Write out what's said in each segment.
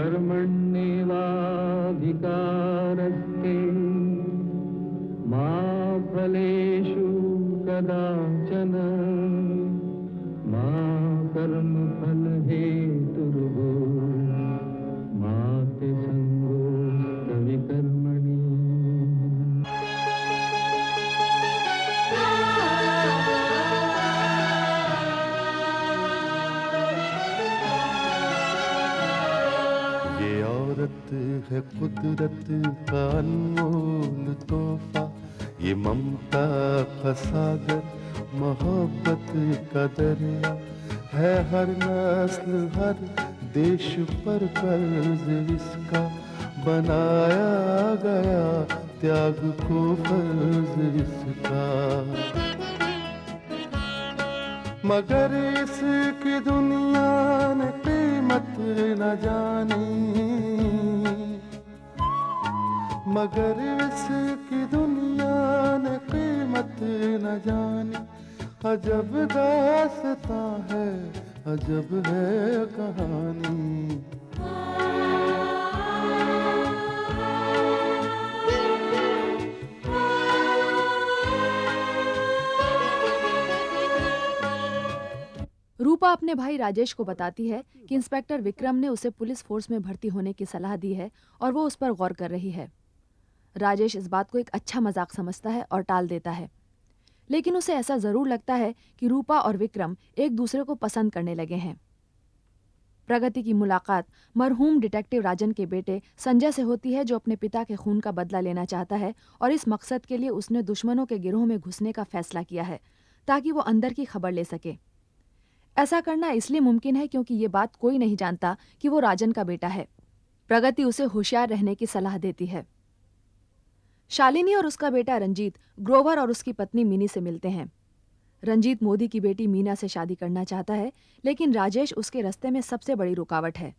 कर्मण्येवाधिकारस्ते मा फलेषु कदाचन मा कर्मफलहेतुर्भूः मा ते संगोऽस्त्वविकर्मणि। ये औरत है कुदरत का अनमोल तोहफा, ये ममता का सागर, मोहब्बत का दरिया है। हर नस्ल हर देश पर कर्ज इसका बनाया गया, त्याग को फर्ज इसका। मगर इसकी दुनिया ने कीमत न जानी, मगर इसकी दुनिया ने कीमत न जानी। अजब दास्तां है, अजब है कहानी। रूपा अपने भाई राजेश को बताती है कि इंस्पेक्टर विक्रम ने उसे पुलिस फोर्स में भर्ती होने की सलाह दी है और वो उस पर गौर कर रही है। राजेश इस बात को एक अच्छा मजाक समझता है और टाल देता है, लेकिन उसे ऐसा जरूर लगता है कि रूपा और विक्रम एक दूसरे को पसंद करने लगे हैं। प्रगति की मुलाकात मरहूम डिटेक्टिव राजन के बेटे संजय से होती है, जो अपने पिता के खून का बदला लेना चाहता है और इस मकसद के लिए उसने दुश्मनों के गिरोह में घुसने का फैसला किया है ताकि वो अंदर की खबर ले सके। ऐसा करना इसलिए मुमकिन है क्योंकि ये बात कोई नहीं जानता कि वो राजन का बेटा है। प्रगति उसे होशियार रहने की सलाह देती है। शालिनी और उसका बेटा रंजीत ग्रोवर और उसकी पत्नी मीनी से मिलते हैं। रंजीत मोदी की बेटी मीना से शादी करना चाहता है, लेकिन राजेश उसके रास्ते में सबसे बड़ी रुकावट है।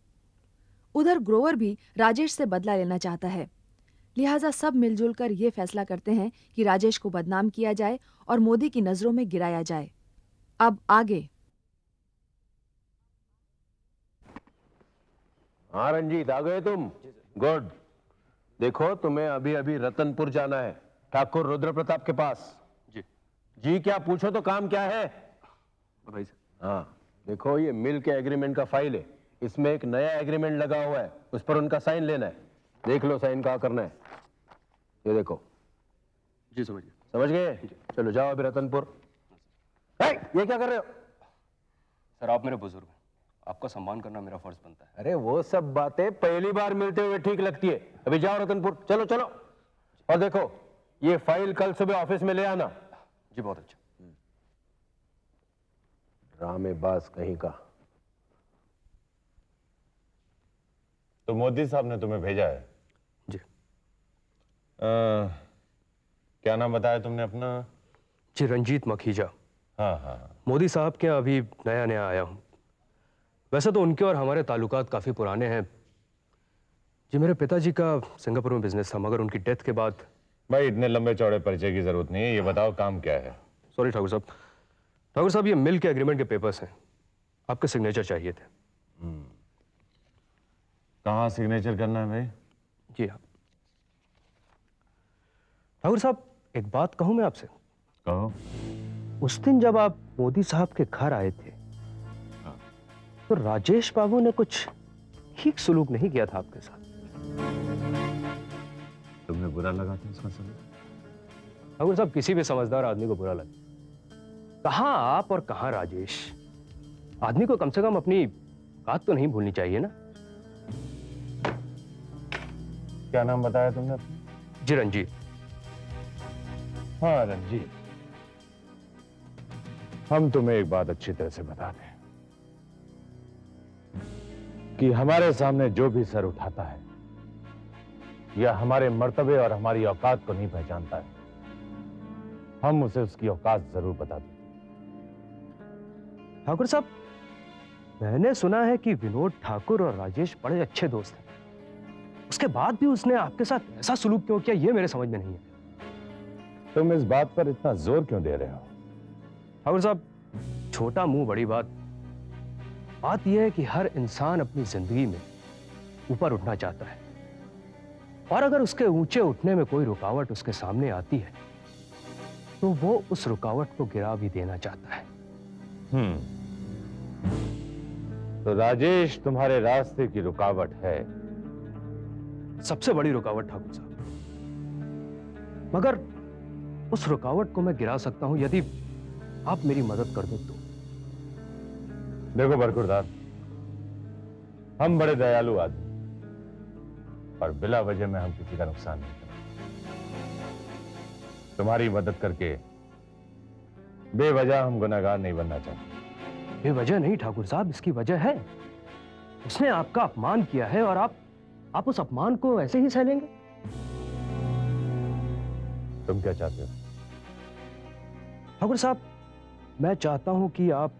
उधर ग्रोवर भी राजेश से बदला लेना चाहता है, लिहाजा सब मिलजुल कर ये फैसला करते हैं कि राजेश को बदनाम किया जाए और मोदी की नजरों में गिराया जाए। अब आगे। हाँ रंजीत, आ गए तुम? गुड। देखो, तुम्हें अभी अभी रतनपुर जाना है, ठाकुर रुद्र प्रताप के पास। जी जी, क्या पूछो तो काम क्या है? भाई हाँ, देखो ये मिल के एग्रीमेंट का फाइल है, इसमें एक नया एग्रीमेंट लगा हुआ है, उस पर उनका साइन लेना है। देख लो साइन कहाँ करना है, ये देखो। जी समझ गए। समझ गए? चलो जाओ अभी रतनपुर। ये क्या कर रहे हो? सर आप मेरे बुजुर्ग हैं, आपका सम्मान करना मेरा फर्ज बनता है। अरे वो सब बातें पहली बार मिलते हुए ठीक लगती है, अभी जाओ रतनपुर, चलो चलो। और देखो ये फाइल कल सुबह ऑफिस में ले आना। जी बहुत अच्छा। ड्रामेबाज कहीं का। तो मोदी साहब ने तुम्हें भेजा है? जी। क्या नाम बताया तुमने अपना? जी रंजीत मखीजा। हाँ हाँ। मोदी साहब के यहाँ अभी नया नया आया हूँ। वैसे तो उनके और हमारे ताल्लुकात काफ़ी पुराने हैं जी। मेरे पिताजी का सिंगापुर में बिजनेस था, मगर उनकी डेथ के बाद। भाई इतने लंबे चौड़े परिचय की जरूरत नहीं है, ये बताओ काम क्या है? सॉरी ठाकुर साहब। ठाकुर साहब ये मिल के एग्रीमेंट के पेपर्स हैं, आपके सिग्नेचर चाहिए थे। कहाँ सिग्नेचर करना है भाई? जी हाँ ठाकुर साहब, एक बात कहूँ मैं आपसे? कहो। उस दिन जब आप मोदी साहब के घर आए थे तो राजेश बाबू ने कुछ ठीक सुलूक नहीं किया था आपके साथ। तुम्हें बुरा लगा था उसका समय? ठाकुर साहब, किसी भी समझदार आदमी को बुरा लगे। कहां आप और कहां राजेश। आदमी को कम से कम अपनी बात तो नहीं भूलनी चाहिए ना। क्या नाम बताया तुमने अपना? जी रंजीत। हाँ रंजीत, हम तुम्हें एक बात अच्छी तरह से बता दें कि हमारे सामने जो भी सर उठाता है या हमारे मर्तबे और हमारी औकात को नहीं पहचानता है, हम उसे उसकी औकात जरूर बता दें। ठाकुर साहब, मैंने सुना है कि विनोद ठाकुर और राजेश बड़े अच्छे दोस्त हैं। उसके बाद भी उसने आपके साथ ऐसा सुलूक क्यों किया, ये मेरे समझ में नहीं है। तुम इस बात पर इतना जोर क्यों दे रहे हो? ठाकुर साहब, छोटा मुंह बड़ी बात। बात यह है कि हर इंसान अपनी जिंदगी में ऊपर उठना चाहता है, और अगर उसके ऊंचे उठने में कोई रुकावट उसके सामने आती है तो वो उस रुकावट को गिरा भी देना चाहता है। तो राजेश तुम्हारे रास्ते की रुकावट है? सबसे बड़ी रुकावट ठाकुर साहब, मगर उस रुकावट को मैं गिरा सकता हूं यदि आप मेरी मदद कर दो तो। देखो बरखुरदार, हम बड़े दयालु आदमी और बिला वजह में हम किसी का नुकसान नहीं करते। तुम्हारी मदद करके बेवजह हम गुनहगार नहीं बनना चाहते। बेवजह नहीं ठाकुर साहब, इसकी वजह है। उसने आपका अपमान किया है और आप उस अपमान को ऐसे ही सह लेंगे? तुम क्या चाहते हो? ठाकुर साहब, मैं चाहता हूं कि आप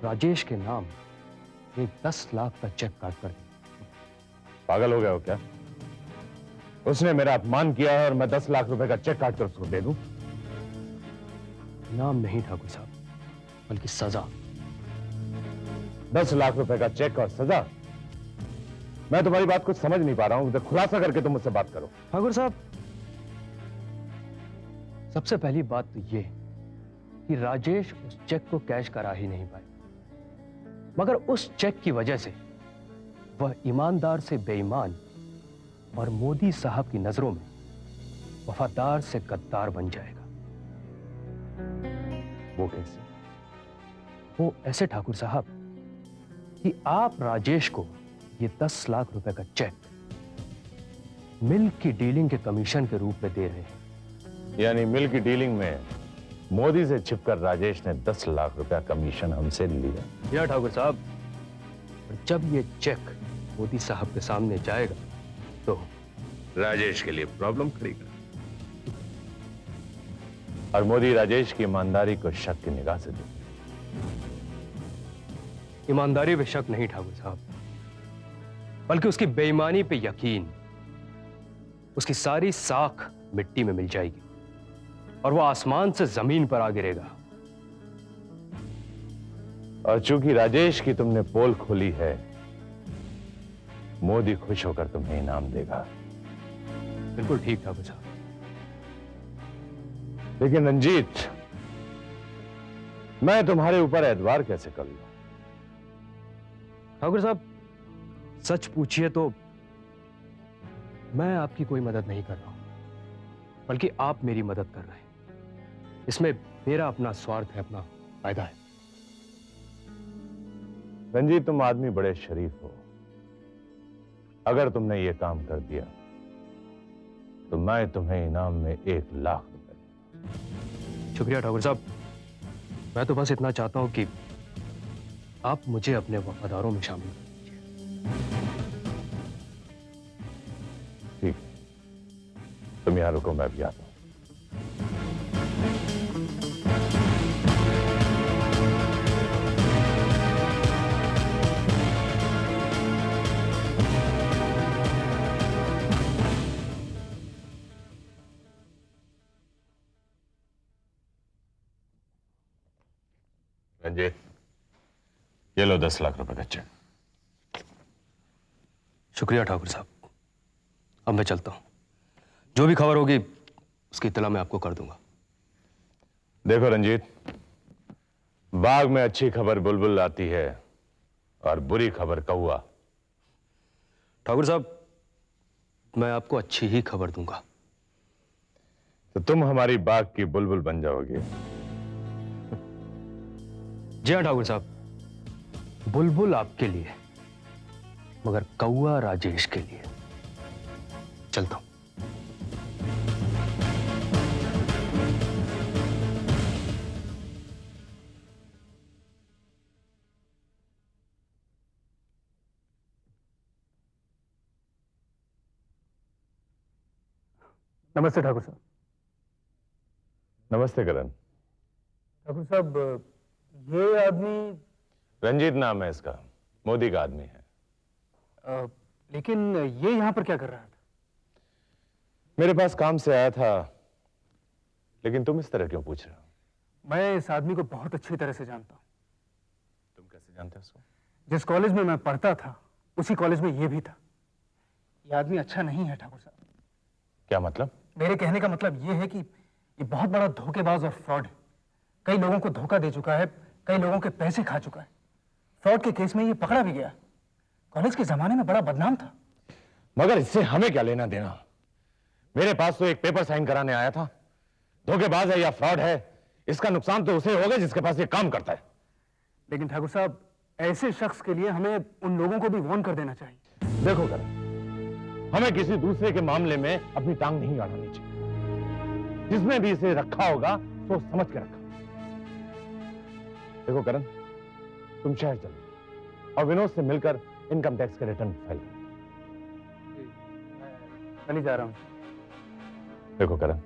राजेश के नाम एक 10 लाख का चेक काट कर दें। पागल हो गया हो क्या? उसने मेरा अपमान किया है और मैं 10 लाख रुपए का चेक काट कर उसको दे दूं? नाम नहीं ठाकुर साहब, बल्कि सजा। 10 लाख रुपए का चेक और सजा? मैं तुम्हारी बात कुछ समझ नहीं पा रहा हूं, तो खुलासा करके तुम मुझसे बात करो। ठाकुर साहब, सबसे पहली बात तो यह कि राजेश उस चेक को कैश करा ही नहीं पाए, मगर उस चेक की वजह से वह ईमानदार से बेईमान और मोदी साहब की नजरों में वफादार से गद्दार बन जाएगा। वो कैसे? वो ऐसे ठाकुर साहब कि आप राजेश को ये 10 लाख रुपए का चेक मिल की डीलिंग के कमीशन के रूप में दे रहे हैं। यानी मिल की डीलिंग में मोदी से छिपकर राजेश ने 10 लाख रुपया कमीशन हमसे लिया? या ठाकुर साहब, और जब ये चेक मोदी साहब के सामने जाएगा तो राजेश के लिए प्रॉब्लम खड़ी कर, और मोदी राजेश की ईमानदारी को शक की निगाह से देखे। ईमानदारी पे शक नहीं ठाकुर साहब, बल्कि उसकी बेईमानी पे यकीन। उसकी सारी साख मिट्टी में मिल जाएगी और वो आसमान से जमीन पर आ गिरेगा। और चूंकि राजेश की तुमने पोल खोली है, मोदी खुश होकर तुम्हें इनाम देगा। बिल्कुल ठीक ठाकुर साहब। लेकिन रंजीत, मैं तुम्हारे ऊपर एतबार कैसे कर लूं? ठाकुर साहब, सच पूछिए तो मैं आपकी कोई मदद नहीं कर रहा हूं, बल्कि आप मेरी मदद कर रहे हैं। इसमें मेरा अपना स्वार्थ है, अपना फायदा है। रंजीत, तुम आदमी बड़े शरीफ हो। अगर तुमने ये काम कर दिया तो मैं तुम्हें इनाम में 1 लाख रुपए दूंगा। शुक्रिया ठाकुर साहब। मैं तो बस इतना चाहता हूं कि आप मुझे अपने वफादारों में शामिल कीजिए। ठीक, तुम यहां रुको, मैं भी आता हूं। रंजीत, ये लो 10 लाख रुपए का चेक। शुक्रिया ठाकुर साहब। अब मैं चलता हूं। जो भी खबर होगी उसकी इत्तला मैं आपको कर दूंगा। देखो रंजीत, बाग में अच्छी खबर बुलबुल आती है और बुरी खबर कौवा। ठाकुर साहब, मैं आपको अच्छी ही खबर दूंगा। तो तुम हमारी बाग की बुलबुल बन जाओगे। जी हाँ ठाकुर साहब, बुलबुल आपके लिए, मगर कौवा राजेश के लिए। चलता हूं। नमस्ते ठाकुर साहब। नमस्ते करण। ठाकुर साहब, ये आदमी रंजीत नाम है इसका, मोदी का आदमी है। लेकिन ये यहां पर क्या कर रहा था? मेरे पास काम से आया था। लेकिन तुम इस तरह क्यों पूछ रहे हो? मैं इस आदमी को बहुत अच्छी तरह से जानता हूं। तुम कैसे जानते हो उसको? जिस कॉलेज में मैं पढ़ता था उसी कॉलेज में ये भी था। ये आदमी अच्छा नहीं है ठाकुर साहब। क्या मतलब? मेरे कहने का मतलब ये है कि ये बहुत बड़ा धोखेबाज और फ्रॉड है। कई लोगों को धोखा दे चुका है, कई लोगों के पैसे खा चुका है। फ्रॉड के केस में ये पकड़ा भी गया। कॉलेज के जमाने में बड़ा बदनाम था। मगर इससे हमें क्या लेना देना? मेरे पास तो एक पेपर साइन कराने आया था। धोखेबाज है या फ्रॉड है, इसका नुकसान तो उसे होगा जिसके पास ये काम करता है। लेकिन ठाकुर साहब, ऐसे शख्स के लिए हमें उन लोगों को भी वार्न कर देना चाहिए। देखो करण, हमें किसी दूसरे के मामले में अपनी टांग नहीं अड़ानी चाहिए। जिसने भी इसे रखा होगा सोच समझ के रखा। देखो करण, तुम शहर चलो और विनोद से मिलकर इनकम टैक्स का रिटर्न फाइल करो। चली जा रहा हूं। देखो करण,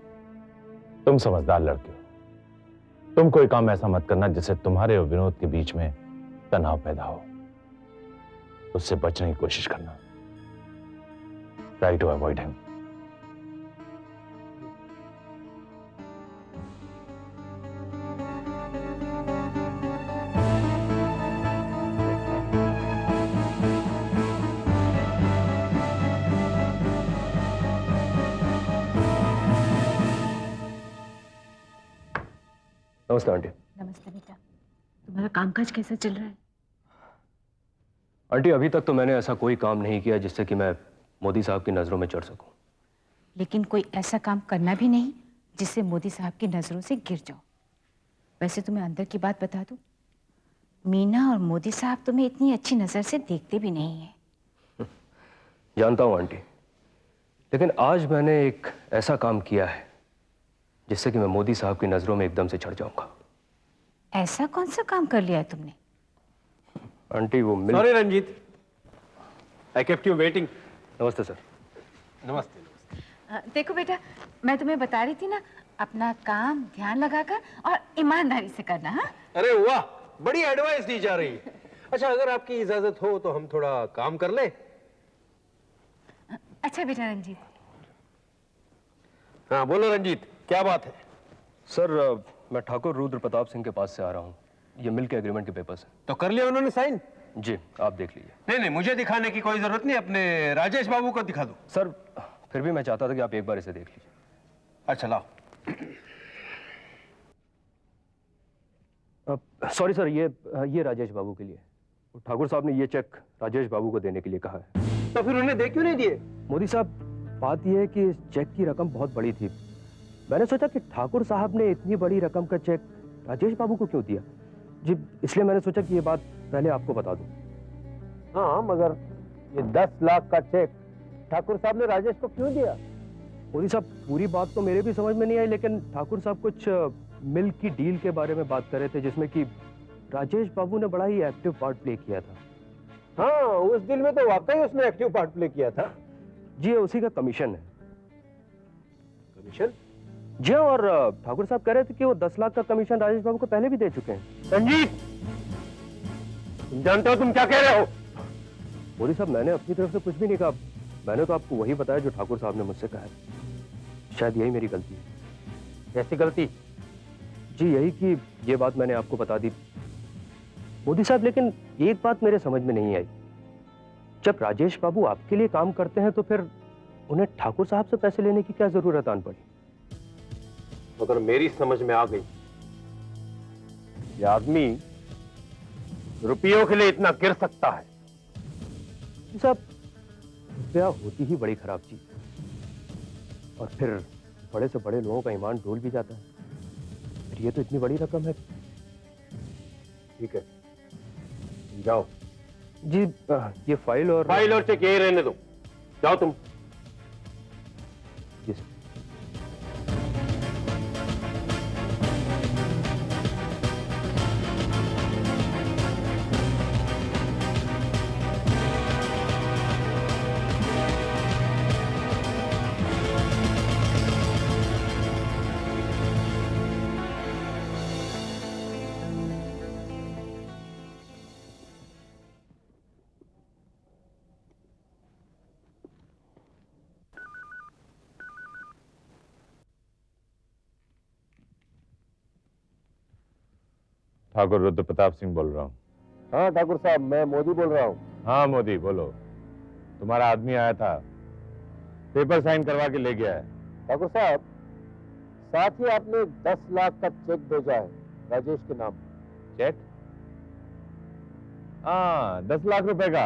तुम समझदार लड़के हो। तुम कोई काम ऐसा मत करना जिससे तुम्हारे और विनोद के बीच में तनाव पैदा हो। उससे बचने की कोशिश करना। Try to avoid him. नमस्ते आंटी। नमस्ते बेटा। तुम्हारा कामकाज कैसा चल रहा है? आंटी, अभी तक तो मैंने ऐसा कोई काम नहीं किया जिससे कि मैं मोदी साहब की नजरों में चढ़ सकूं। लेकिन कोई ऐसा काम करना भी नहीं जिससे मोदी साहब की नजरों से गिर जाओ। वैसे तुम्हें अंदर की बात बता दूं, मीना और मोदी साहब तुम्हें इतनी अच्छी नजर से देखते भी नहीं है। जानता हूं आंटी, लेकिन आज मैंने एक ऐसा काम किया है जिससे कि मैं मोदी साहब की नजरों में एकदम से चढ़ जाऊंगा। ऐसा कौन सा काम कर लिया है तुमने? आंटी वो मिल... sorry Ranjeet, I kept you waiting. नमस्ते सर। नमस्ते। देखो बेटा, मैं तुम्हें बता रही थी ना, अपना काम ध्यान लगाकर और ईमानदारी से करना। हाँ? अरे वाह, बड़ी एडवाइस दी जा रही है। अच्छा, अगर आपकी इजाजत हो तो हम थोड़ा काम कर ले। अच्छा बेटा रंजीत। हाँ बोलो रंजीत, क्या बात है? सर, मैं ठाकुर रुद्र प्रताप सिंह के पास से आ रहा हूँ। ये मिल के एग्रीमेंट के पेपर्स हैं। तो कर लिया उन्होंने साइन? जी, आप देख लीजिए। नहीं नहीं, मुझे दिखाने की कोई जरूरत नहीं, अपने राजेश बाबू को दिखा दो। सर, फिर भी मैं चाहता था कि आप एक बार इसे देख लीजिए। अच्छा लाओ। सॉरी सर, ये राजेश बाबू के लिए। ठाकुर साहब ने ये चेक राजेश बाबू को देने के लिए कहा है। तो फिर उन्हें दे क्यों नहीं दिए? मोदी साहब, बात यह है कि इस चेक की रकम बहुत बड़ी थी। मैंने सोचा कि ठाकुर साहब ने इतनी बड़ी रकम का चेक राजेश बाबू को क्यों दिया जी, इसलिए मैंने सोचा कि ये बात पहले आपको बता दूं। हाँ, मगर ये 10 लाख का चेक ठाकुर साहब ने राजेश को क्यों दिया? मोदी साहब, पूरी बात तो मेरे भी समझ में नहीं आई, लेकिन ठाकुर साहब कुछ मिल की डील के बारे में बात कर रहे थे जिसमें कि राजेश बाबू ने बड़ा ही एक्टिव पार्ट प्ले किया था। हाँ, उस डील में तो वाकई उसने एक्टिव पार्ट प्ले किया था। जी, उसी का कमीशन है। कमीशन? जी हाँ, और ठाकुर साहब कह रहे थे कि वो 10 लाख का कमीशन राजेश बाबू को पहले भी दे चुके हैं। रंजीत, तुम जानते हो तुम क्या कह रहे हो? मोदी साहब, मैंने अपनी तरफ से कुछ भी नहीं कहा। मैंने तो आपको वही बताया जो ठाकुर साहब ने मुझसे कहा है। शायद यही मेरी गलती है। कैसी गलती? जी, यही कि ये बात मैंने आपको बता दी। मोदी साहब, लेकिन एक बात मेरे समझ में नहीं आई। जब राजेश बाबू आपके लिए काम करते हैं तो फिर उन्हें ठाकुर साहब से पैसे लेने की क्या जरूरत आन पड़ी? मगर मेरी समझ में आ गई, ये आदमी रुपयों के लिए इतना गिर सकता है। साहब, रुपया होती ही बड़ी खराब चीज, और फिर बड़े से बड़े लोगों का ईमान डोल भी जाता है। फिर ये तो इतनी बड़ी रकम है। ठीक है, जाओ। जी, ये फाइल और चेक यही रहने दो, जाओ तुम। जी सर। ठाकुर रुद्र प्रताप सिंह बोल रहा हूँ। हाँ ठाकुर साहब, मैं मोदी बोल रहा हूँ। हाँ मोदी, बोलो। तुम्हारा आदमी आया था, पेपर साइन करवा के ले गया है। ठाकुर साहब, साथ ही आपने 10 लाख का चेक भेजा है राजेश के नाम। चेक? हाँ, 10 लाख रुपए का।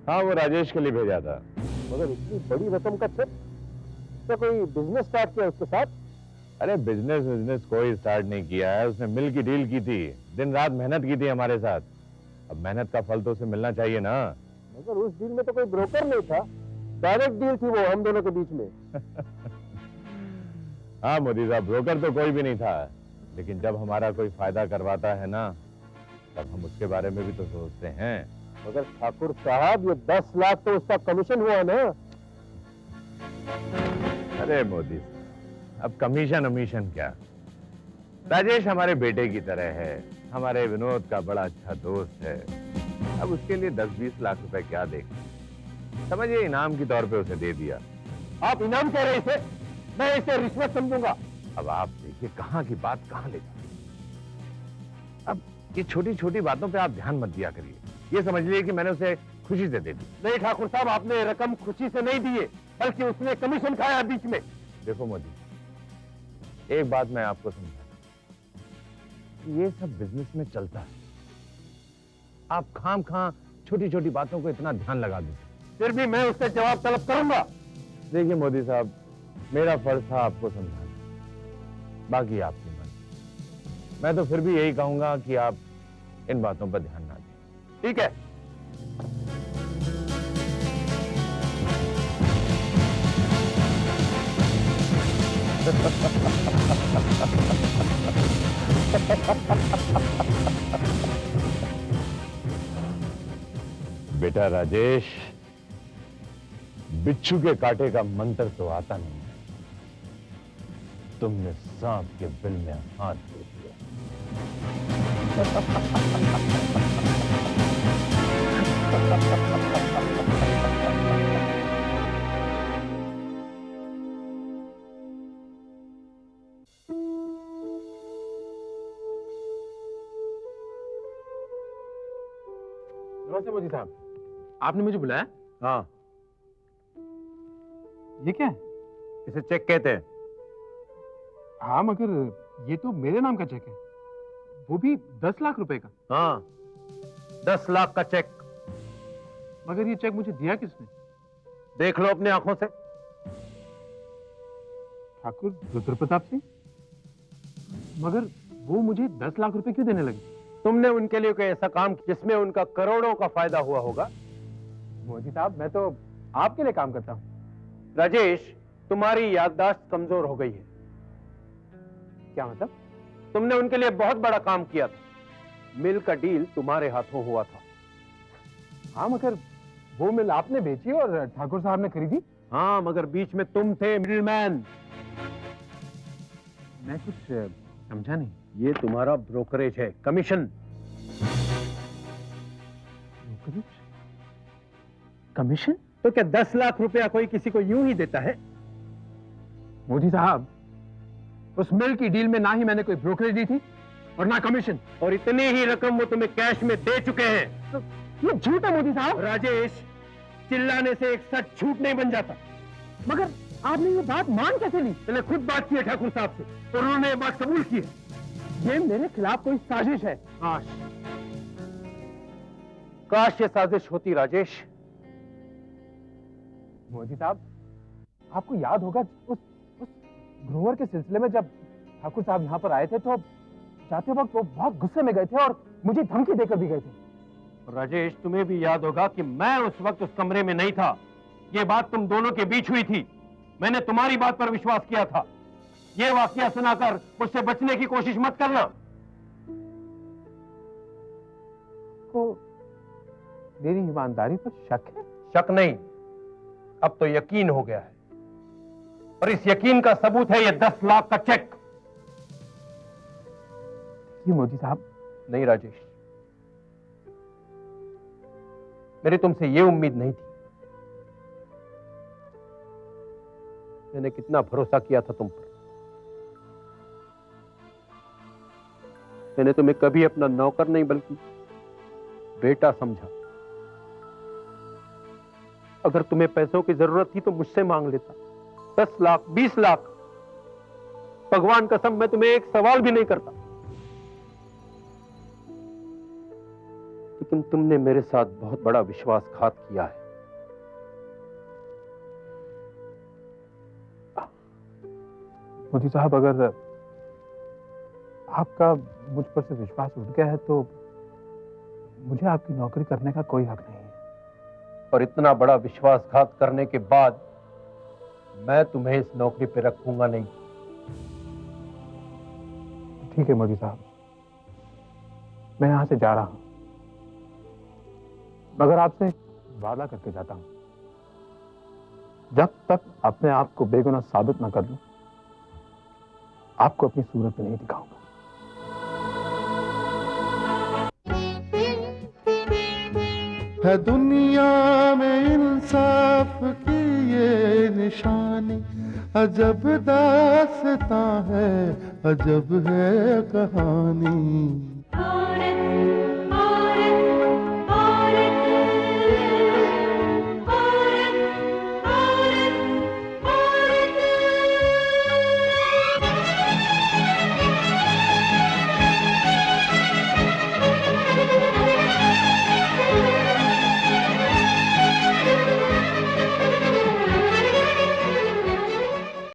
हाँ, वो राजेश के लिए भेजा था। मगर इतनी बड़ी रकम का चेक? क्या कोई बिजनेस स्टार्ट किया उसके साथ? अरे बिजनेस कोई स्टार्ट नहीं किया है, उसने मिल की डील की थी, दिन रात मेहनत की थी हमारे साथ। अब मेहनत का फल तो उसे मिलना चाहिए ना। मगर उस डील में तो कोई ब्रोकर नहीं था, डायरेक्ट डील थी वो हम दोनों के बीच में। हाँ मोदी साहब, ब्रोकर तो कोई भी नहीं था, लेकिन जब हमारा कोई फायदा करवाता है ना, तब हम उसके बारे में भी तो सोचते हैं। मगर ठाकुर साहब, ये 10 लाख तो उसका कमीशन हुआ ना। अरे मोदी साहब, अब कमीशन अमीशन क्या, राजेश हमारे बेटे की तरह है, हमारे विनोद का बड़ा अच्छा दोस्त है। अब उसके लिए 10-20 लाख रुपए क्या दें, समझिए इनाम के तौर पे उसे दे दिया। आप इनाम कह रहे इसे? मैं इसे रिश्वत समझूंगा। अब आप देखिए कहां की बात कहां ले जाती है। अब ये छोटी छोटी बातों पे आप ध्यान मत दिया करिए, ये समझ लीजिए कि मैंने उसे खुशी से दे दी। नहीं ठाकुर साहब, आपने रकम खुशी से नहीं दी है, बल्कि उसने कमीशन खाया बीच में। देखो मोदी, एक बात मैं आपको समझा, ये सब बिजनेस में चलता है। आप खाम खां छोटी छोटी बातों को इतना ध्यान लगा देते। फिर भी मैं उससे जवाब तलब करूंगा। देखिए मोदी साहब, मेरा फर्ज था आपको समझाना, बाकी आपकी मर्जी। मैं तो फिर भी यही कहूंगा कि आप इन बातों पर ध्यान ना दें। ठीक है। बेटा राजेश, बिच्छू के कांटे का मंत्र तो आता नहीं है, तुमने सांप के बिल में हाथ दे दिया। नमस्ते मोदी साहब, आपने मुझे बुलाया? हाँ, ये क्या है? इसे चेक कहते हैं। हाँ, मगर ये तो मेरे नाम का चेक है, वो भी 10 लाख रुपए का। हाँ, 10 लाख का चेक। मगर ये चेक मुझे दिया किसने? देख लो अपनी आंखों से। ठाकुर रुद्र प्रताप सिंह। मगर वो मुझे 10 लाख रुपए क्यों देने लगे? तुमने उनके लिए कोई ऐसा काम जिसमें उनका करोड़ों का फायदा हुआ होगा। मोदी साहब, मैं तो आपके लिए काम करता हूँ। राजेश, तुम्हारी याददाश्त कमजोर हो गई है। क्या मतलब? तुमने उनके लिए बहुत बड़ा काम किया था, मिल का डील तुम्हारे हाथों हुआ था। हाँ, मगर वो मिल आपने बेची और ठाकुर साहब ने खरीदी। हाँ, मगर बीच में तुम थे मिडिलमैन। मैं कुछ समझा नहीं। ये तुम्हारा ब्रोकरेज है, कमीशन। कमीशन? तो क्या 10 लाख रुपया कोई किसी को यूं ही देता है? मोदी साहब, उस मिल की डील में ना ही मैंने कोई ब्रोकरेज दी थी और ना कमीशन। और इतनी ही रकम वो तुम्हें कैश में दे चुके हैं। तो ये झूठ है मोदी साहब। राजेश, चिल्लाने से एक सच झूठ नहीं बन जाता। मगर आपने ये बात मान कैसे ली? मैंने खुद बात की है ठाकुर साहब से, और उन्होंने ये बात कबूल की है। ये मेरे खिलाफ कोई साजिश है। काश ये साजिश होती राजेश। मोदी साहब, आपको याद होगा उस ग्रोवर के सिलसिले में जब ठाकुर साहब यहाँ पर आए थे तो जाते वक्त वो बहुत गुस्से में गए थे और मुझे धमकी देकर भी गए थे। राजेश, तुम्हें भी याद होगा कि मैं उस वक्त उस कमरे में नहीं था। ये बात तुम दोनों के बीच हुई थी। मैंने तुम्हारी बात पर विश्वास किया था। ये वाकया सुनाकर मुझसे बचने की कोशिश मत करना। को मेरी ईमानदारी पर शक है? शक नहीं, अब तो यकीन हो गया है, और इस यकीन का सबूत है ये 10 लाख का चेक। ये मोदी साहब। नहीं राजेश, मेरी तुमसे ये उम्मीद नहीं थी। मैंने कितना भरोसा किया था तुम पर। मैंने तुम्हें कभी अपना नौकर नहीं बल्कि बेटा समझा। अगर तुम्हें पैसों की जरूरत थी तो मुझसे मांग लेता, 10 लाख 20 लाख। भगवान कसम मैं तुम्हें एक सवाल भी नहीं करता, लेकिन तुमने मेरे साथ बहुत बड़ा विश्वासघात किया है। मोदी साहब, अगर आपका मुझ पर से विश्वास उठ गया है तो मुझे आपकी नौकरी करने का कोई हक नहीं है। और इतना बड़ा विश्वासघात करने के बाद मैं तुम्हें इस नौकरी पे रखूंगा नहीं। ठीक है मोदी साहब, मैं यहां से जा रहा हूं, मगर आपसे एक वादा करके जाता हूं, जब तक अपने आप को बेगुनाह साबित न कर लूं, आपको अपनी सूरत में नहीं दिखाऊंगा। है दुनिया में इंसाफ की ये निशानी, अजब दास्तां है, अजब है कहानी।